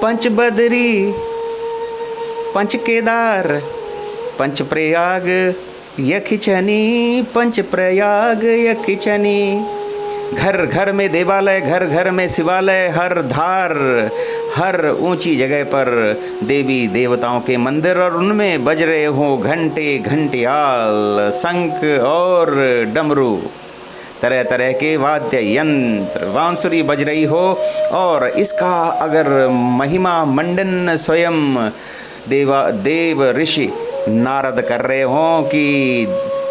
पंच बदरी, पंच केदार, पंच प्रयाग यखिचनी, पंच प्रयाग यखिचनी। घर घर में देवालय, घर घर में शिवालय, हर धार, हर ऊंची जगह पर देवी देवताओं के मंदिर, और उनमें बज रहे हों घंटे, घंटियाल, शंख और डमरू, तरह तरह के वाद्य यंत्र, बांसुरी बज रही हो। और इसका अगर महिमा मंडन स्वयं देव ऋषि नारद कर रहे हों कि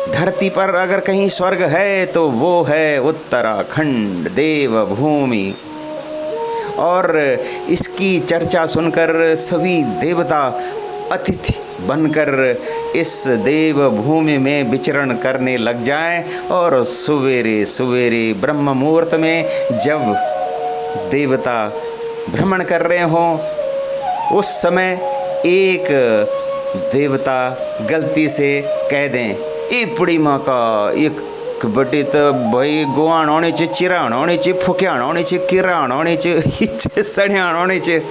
धरती पर अगर कहीं स्वर्ग है तो वो है उत्तराखंड देवभूमि, और इसकी चर्चा सुनकर सभी देवता अतिथि बनकर इस देवभूमि में विचरण करने लग जाएं। और सवेरे सवेरे ब्रह्म मुहूर्त में जब देवता भ्रमण कर रहे हों, उस समय एक देवता गलती से कह दें, ए पुड़ी माँ का एक बटे तो भाई गुआण होने चे, चिराण होने चे, फुक्याण होने चे, किराण होने चे, सड़ियाण होने चे,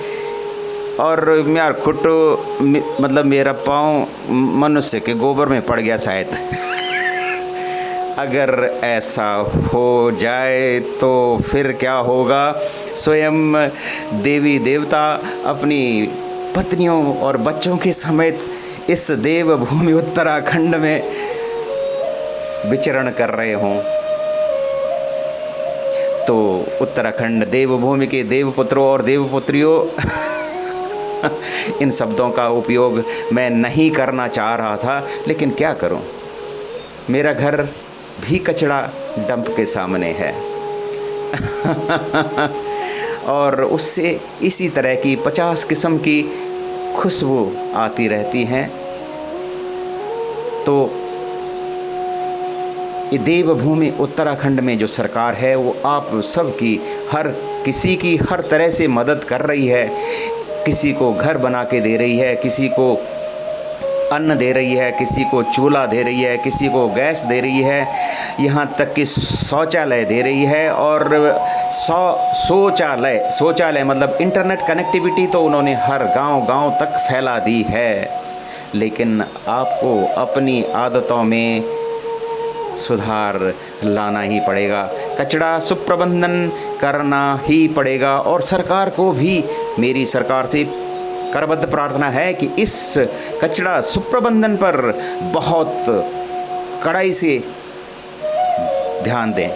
और यार खुट्टो मतलब मेरा पाँव मनुष्य के गोबर में पड़ गया शायद। अगर ऐसा हो जाए तो फिर क्या होगा? स्वयं देवी देवता अपनी पत्नियों और बच्चों के समेत इस देवभूमि उत्तराखंड में विचरण कर रहे हों, तो उत्तराखंड देवभूमि के देवपुत्रों और देवपुत्रियों इन शब्दों का उपयोग मैं नहीं करना चाह रहा था, लेकिन क्या करूं, मेरा घर भी कचड़ा डंप के सामने है। और उससे इसी तरह की 50 किस्म की खुशबू आती रहती हैं। तो ये देवभूमि उत्तराखंड में जो सरकार है वो आप सबकी, हर किसी की हर तरह से मदद कर रही है। किसी को घर बना के दे रही है, किसी को अन्न दे रही है, किसी को चूल्हा दे रही है, किसी को गैस दे रही है, यहाँ तक कि शौचालय दे रही है। और शौचालय मतलब इंटरनेट कनेक्टिविटी तो उन्होंने हर गांव तक फैला दी है। लेकिन आपको अपनी आदतों में सुधार लाना ही पड़ेगा, कचरा सुप्रबंधन करना ही पड़ेगा। और सरकार को भी मेरी सरकार से करबद्ध प्रार्थना है कि इस कचरा सुप्रबंधन पर बहुत कड़ाई से ध्यान दें।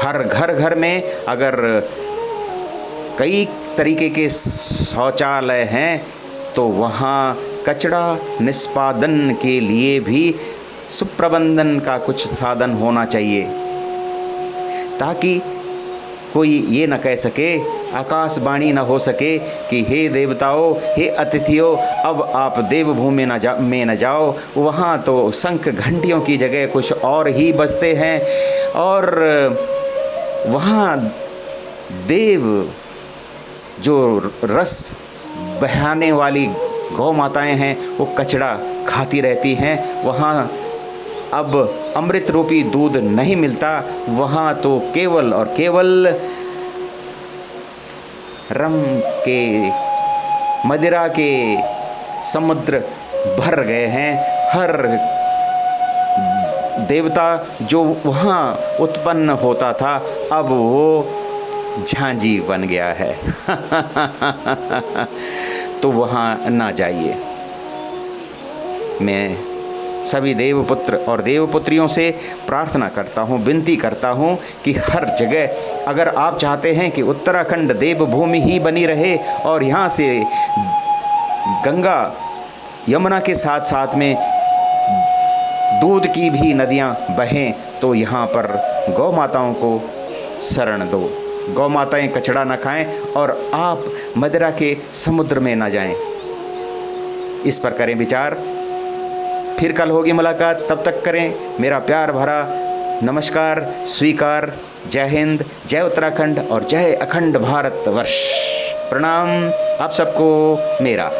हर घर में अगर कई तरीके के शौचालय हैं तो वहाँ कचरा निष्पादन के लिए भी सुप्रबंधन का कुछ साधन होना चाहिए, ताकि कोई ये न कह सके, आकाशवाणी न हो सके कि हे देवताओं, हे अतिथियों, अब आप देवभूमि में न जाओ, वहाँ तो शंख घंटियों की जगह कुछ और ही बजते हैं। और वहाँ देव जो रस बहाने वाली गौ माताएं हैं वो कचड़ा खाती रहती हैं। वहाँ अब अमृत रूपी दूध नहीं मिलता, वहाँ तो केवल और केवल रम के, मदिरा के समुद्र भर गए हैं। हर देवता जो वहाँ उत्पन्न होता था अब वो झांझी बन गया है। तो वहाँ ना जाइए। मैं सभी देवपुत्र और देवपुत्रियों से प्रार्थना करता हूँ, विनती करता हूँ कि हर जगह अगर आप चाहते हैं कि उत्तराखंड देवभूमि ही बनी रहे और यहाँ से गंगा यमुना के साथ साथ में दूध की भी नदियाँ बहें, तो यहाँ पर गौ माताओं को शरण दो। गौ माताएँ कचड़ा न खाएं और आप मदिरा के समुद्र में न जाएं। इस पर करें विचार। फिर कल होगी मुलाकात, तब तक करें मेरा प्यार भरा नमस्कार स्वीकार। जय हिंद, जय उत्तराखंड और जय अखंड भारत वर्ष। प्रणाम आप सबको मेरा।